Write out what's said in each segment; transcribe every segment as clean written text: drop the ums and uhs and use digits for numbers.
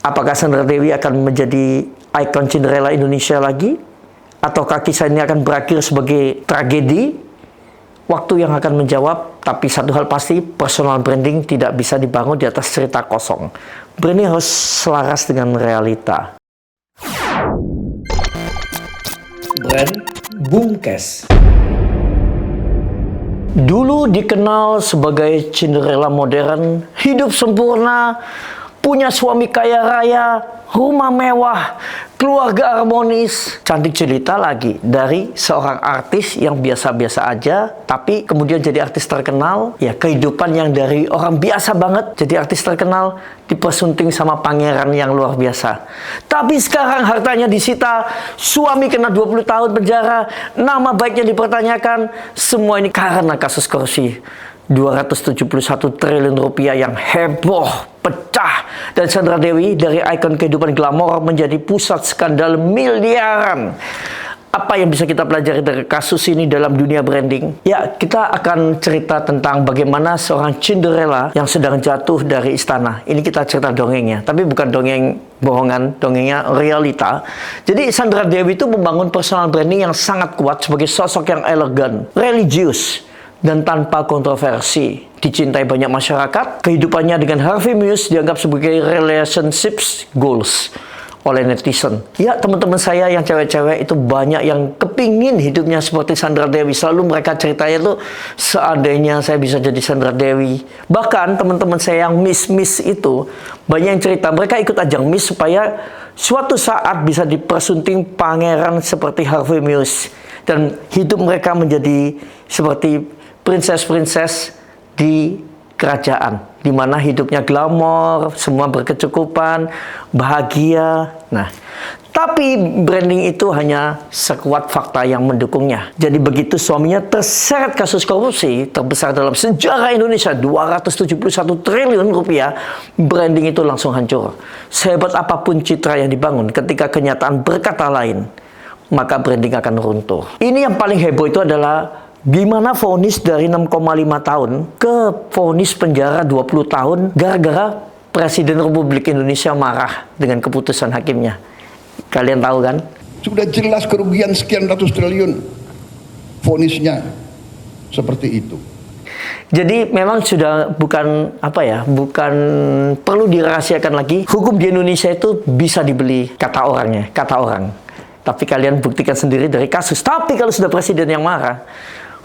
Apakah Sandra Dewi akan menjadi ikon Cinderella Indonesia lagi? Ataukah kisah ini akan berakhir sebagai tragedi? Waktu yang akan menjawab, tapi satu hal pasti, personal branding tidak bisa dibangun di atas cerita kosong. Branding harus selaras dengan realita. Brand Bumkes dulu dikenal sebagai Cinderella modern, hidup sempurna, punya suami kaya raya, rumah mewah, keluarga harmonis. Cantik cerita lagi dari seorang artis yang biasa-biasa aja, tapi kemudian jadi artis terkenal. Ya, kehidupan yang dari orang biasa banget jadi artis terkenal, dipersunting sama pangeran yang luar biasa. Tapi sekarang hartanya disita, suami kena 20 tahun penjara, nama baiknya dipertanyakan. Semua ini karena kasus korupsi 271 triliun rupiah yang heboh, pecah. Dan Sandra Dewi dari ikon kehidupan glamor menjadi pusat skandal miliaran. Apa yang bisa kita pelajari dari kasus ini dalam dunia branding? Ya, kita akan cerita tentang bagaimana seorang Cinderella yang sedang jatuh dari istana. Ini kita cerita dongengnya, tapi bukan dongeng bohongan, dongengnya realita. Jadi Sandra Dewi itu membangun personal branding yang sangat kuat sebagai sosok yang elegan, religius, dan tanpa kontroversi. Dicintai banyak masyarakat. Kehidupannya dengan Harvey Muiz dianggap sebagai relationships goals oleh netizen. Ya, teman-teman saya yang cewek-cewek itu banyak yang kepingin hidupnya seperti Sandra Dewi. Selalu mereka ceritanya tuh, seandainya saya bisa jadi Sandra Dewi. Bahkan teman-teman saya yang miss itu, banyak yang cerita mereka ikut ajang Miss supaya suatu saat bisa dipersunting pangeran seperti Harvey Muiz. Dan hidup mereka menjadi seperti princess-princess di kerajaan, di mana hidupnya glamor, semua berkecukupan, bahagia. Nah, tapi branding itu hanya sekuat fakta yang mendukungnya. Jadi begitu suaminya terseret kasus korupsi terbesar dalam sejarah Indonesia, 271 triliun rupiah, branding itu langsung hancur. Sehebat apapun citra yang dibangun, ketika kenyataan berkata lain, maka branding akan runtuh. Ini yang paling heboh itu adalah gimana vonis dari 6,5 tahun ke vonis penjara 20 tahun gara-gara Presiden Republik Indonesia marah dengan keputusan hakimnya. Kalian tahu kan? Sudah jelas kerugian sekian ratus triliun. Vonisnya seperti itu. Jadi memang sudah bukan bukan perlu dirahasiakan lagi. Hukum di Indonesia itu bisa dibeli, kata orangnya, kata orang. Tapi kalian buktikan sendiri dari kasus. Tapi kalau sudah presiden yang marah,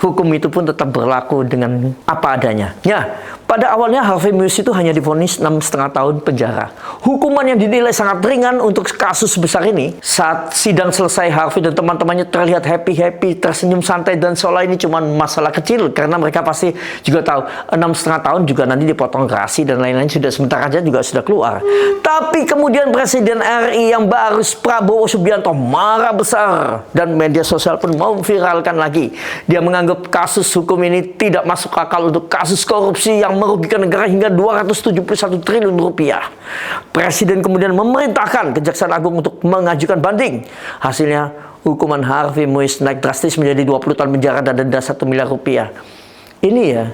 hukum itu pun tetap berlaku dengan apa adanya. Ya, pada awalnya Harvey Muiz itu hanya divonis 6,5 tahun penjara. Hukuman yang dinilai sangat ringan untuk kasus sebesar ini. Saat sidang selesai, Harvey dan teman-temannya terlihat happy-happy, tersenyum santai, dan seolah ini cuma masalah kecil. Karena mereka pasti juga tahu, 6,5 tahun juga nanti dipotong gerasi dan lain-lain, sudah sebentar aja juga sudah keluar. Tapi kemudian Presiden RI yang baru, Prabowo Subianto, marah besar. Dan media sosial pun mau viralkan lagi. Dia menganggap kasus hukum ini tidak masuk akal untuk kasus korupsi yang merugikan negara hingga 271 triliun rupiah. Presiden kemudian memerintahkan Kejaksaan Agung untuk mengajukan banding. Hasilnya, hukuman Harvey Muiz naik drastis menjadi 20 tahun penjara dan denda 1 miliar rupiah. Ini ya,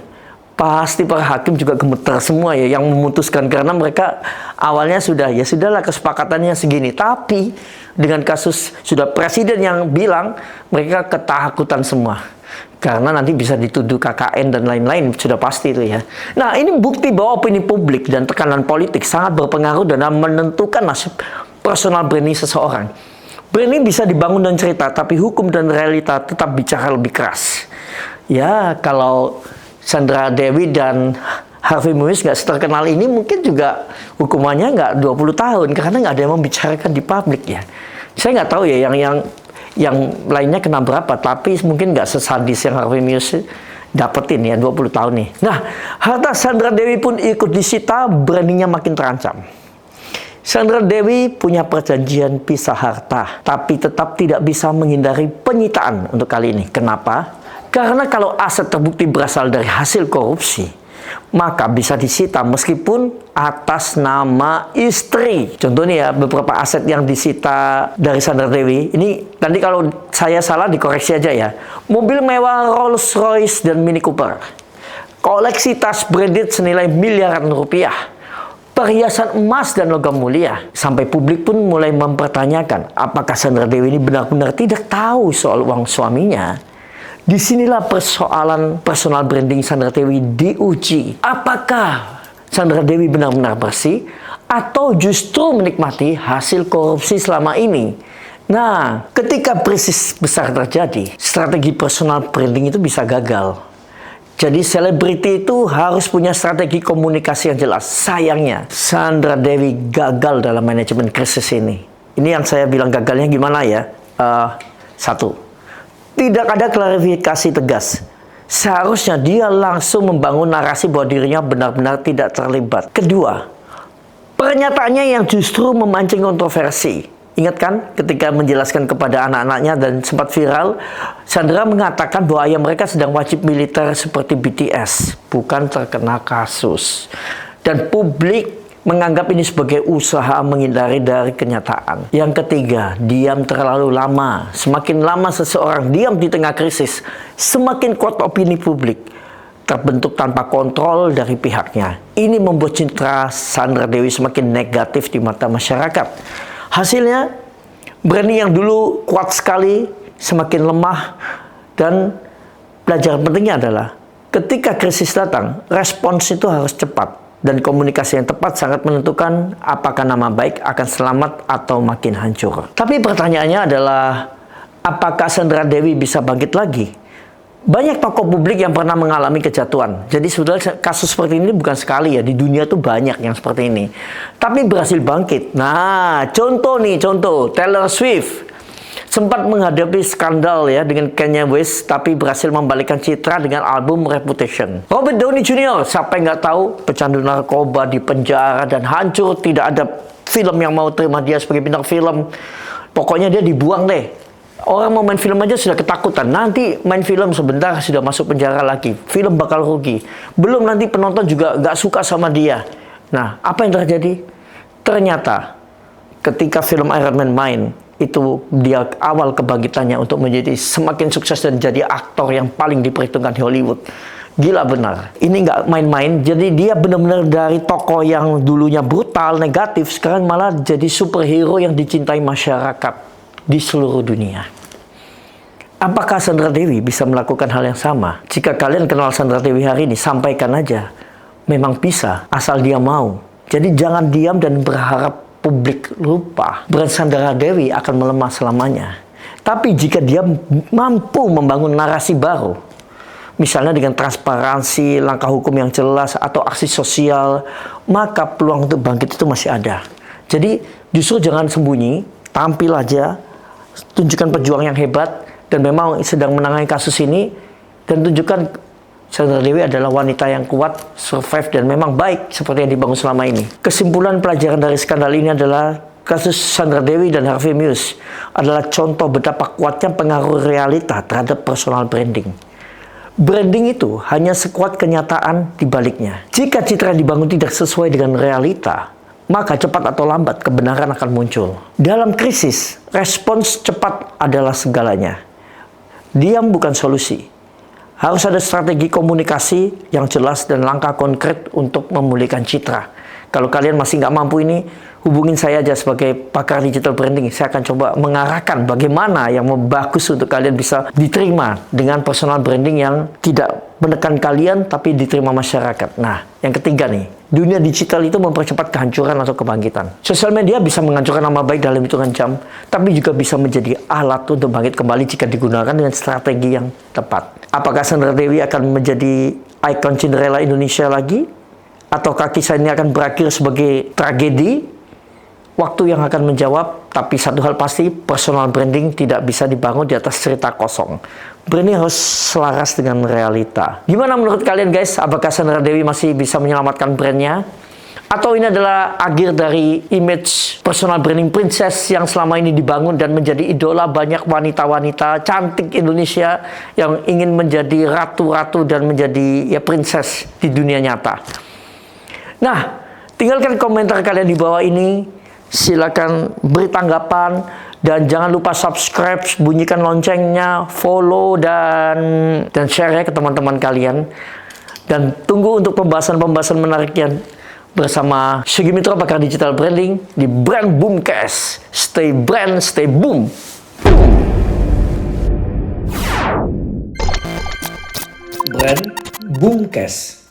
pasti para hakim juga gemetar semua ya yang memutuskan, karena mereka awalnya sudahlah kesepakatannya segini. Tapi dengan kasus sudah presiden yang bilang, mereka ketakutan semua. Karena nanti bisa dituduh KKN dan lain-lain, sudah pasti itu ya. Nah, ini bukti bahwa opini publik dan tekanan politik sangat berpengaruh dalam menentukan nasib personal branding seseorang. Branding bisa dibangun dan cerita, tapi hukum dan realita tetap bicara lebih keras. Ya, kalau Sandra Dewi dan Harvey Muiz nggak terkenal ini, mungkin juga hukumannya nggak 20 tahun, karena nggak ada yang membicarakan di publik ya. Saya nggak tahu ya yang lainnya kena berapa, tapi mungkin nggak sesadis yang Harvey Muiz dapetin ya 20 tahun nih. Nah, harta Sandra Dewi pun ikut disita, brandingnya makin terancam. Sandra Dewi punya perjanjian pisah harta, tapi tetap tidak bisa menghindari penyitaan untuk kali ini. Kenapa? Karena kalau aset terbukti berasal dari hasil korupsi, maka bisa disita meskipun atas nama istri. Contohnya ya, beberapa aset yang disita dari Sandra Dewi, ini nanti kalau saya salah dikoreksi aja ya. Mobil mewah Rolls Royce dan Mini Cooper, koleksi tas branded senilai miliaran rupiah, perhiasan emas dan logam mulia. Sampai publik pun mulai mempertanyakan, apakah Sandra Dewi ini benar-benar tidak tahu soal uang suaminya? Disinilah persoalan personal branding Sandra Dewi diuji. Apakah Sandra Dewi benar-benar bersih atau justru menikmati hasil korupsi selama ini? Nah, ketika krisis besar terjadi, strategi personal branding itu bisa gagal. Jadi selebriti itu harus punya strategi komunikasi yang jelas. Sayangnya, Sandra Dewi gagal dalam manajemen krisis ini. Ini yang saya bilang gagalnya gimana ya? Satu, tidak ada klarifikasi tegas. Seharusnya dia langsung membangun narasi bahwa dirinya benar-benar tidak terlibat. Kedua, pernyataannya yang justru memancing kontroversi. Ingat kan ketika menjelaskan kepada anak-anaknya dan sempat viral, Sandra mengatakan bahwa ayah mereka sedang wajib militer seperti BTS, bukan terkena kasus. Dan publik menganggap ini sebagai usaha menghindari dari kenyataan. Yang ketiga, diam terlalu lama. Semakin lama seseorang diam di tengah krisis, semakin kuat opini publik terbentuk tanpa kontrol dari pihaknya. Ini membuat citra Sandra Dewi semakin negatif di mata masyarakat. Hasilnya, branding yang dulu kuat sekali semakin lemah, dan pelajaran pentingnya adalah ketika krisis datang, respons itu harus cepat, dan komunikasi yang tepat sangat menentukan apakah nama baik akan selamat atau makin hancur. Tapi pertanyaannya adalah, apakah Sandra Dewi bisa bangkit lagi? Banyak tokoh publik yang pernah mengalami kejatuhan. Jadi sebetulnya kasus seperti ini bukan sekali ya. Di dunia tuh banyak yang seperti ini. Tapi berhasil bangkit. Nah, contoh Taylor Swift sempat menghadapi skandal ya dengan Kanye West, tapi berhasil membalikkan citra dengan album Reputation. Robert Downey Jr., siapa yang nggak tahu, pecandu narkoba di penjara dan hancur. Tidak ada film yang mau terima dia sebagai bintang film. Pokoknya dia dibuang deh. Orang mau main film aja sudah ketakutan. Nanti main film sebentar sudah masuk penjara lagi. Film bakal rugi. Belum nanti penonton juga nggak suka sama dia. Nah, apa yang terjadi? Ternyata ketika film Iron Man main, itu dia awal kebangkitannya untuk menjadi semakin sukses dan jadi aktor yang paling diperhitungkan di Hollywood. Gila benar. Ini nggak main-main. Jadi dia benar-benar dari tokoh yang dulunya brutal, negatif, sekarang malah jadi superhero yang dicintai masyarakat di seluruh dunia. Apakah Sandra Dewi bisa melakukan hal yang sama? Jika kalian kenal Sandra Dewi hari ini, sampaikan aja. Memang bisa, asal dia mau. Jadi jangan diam dan berharap publik lupa. Brand Sandra Dewi akan melemah selamanya. Tapi jika dia mampu membangun narasi baru, misalnya dengan transparansi, langkah hukum yang jelas, atau aksi sosial, maka peluang untuk bangkit itu masih ada. Jadi justru jangan sembunyi, tampil aja, tunjukkan pejuang yang hebat dan memang sedang menangani kasus ini, dan tunjukkan Sandra Dewi adalah wanita yang kuat, survive, dan memang baik seperti yang dibangun selama ini. Kesimpulan pelajaran dari skandal ini adalah kasus Sandra Dewi dan Harvey Mills adalah contoh betapa kuatnya pengaruh realita terhadap personal branding. Branding itu hanya sekuat kenyataan di baliknya. Jika citra dibangun tidak sesuai dengan realita, maka cepat atau lambat kebenaran akan muncul. Dalam krisis, respons cepat adalah segalanya. Diam bukan solusi. Harus ada strategi komunikasi yang jelas dan langkah konkret untuk memulihkan citra. Kalau kalian masih nggak mampu ini, hubungin saya aja sebagai pakar digital branding. Saya akan coba mengarahkan bagaimana yang bagus untuk kalian bisa diterima dengan personal branding yang tidak menekan kalian tapi diterima masyarakat. Nah, yang ketiga nih, dunia digital itu mempercepat kehancuran atau kebangkitan. Sosial media bisa menghancurkan nama baik dalam hitungan jam, tapi juga bisa menjadi alat untuk bangkit kembali jika digunakan dengan strategi yang tepat. Apakah Sandra Dewi akan menjadi ikon Cinderella Indonesia lagi? Ataukah kisah ini akan berakhir sebagai tragedi? Waktu yang akan menjawab, tapi satu hal pasti, personal branding tidak bisa dibangun di atas cerita kosong. Branding harus selaras dengan realita. Gimana menurut kalian guys? Apakah Sandra Dewi masih bisa menyelamatkan brandnya? Atau ini adalah akhir dari image personal branding princess yang selama ini dibangun dan menjadi idola banyak wanita-wanita cantik Indonesia yang ingin menjadi ratu-ratu dan menjadi ya princess di dunia nyata? Nah, tinggalkan komentar kalian di bawah ini. Silakan beri tanggapan dan jangan lupa subscribe, bunyikan loncengnya, follow dan share ya ke teman-teman kalian. Dan tunggu untuk pembahasan-pembahasan menarik yang bersama Syogi Mitro, pakar digital branding di Brand Boomcast. Stay brand, stay boom. Brand Boomcast.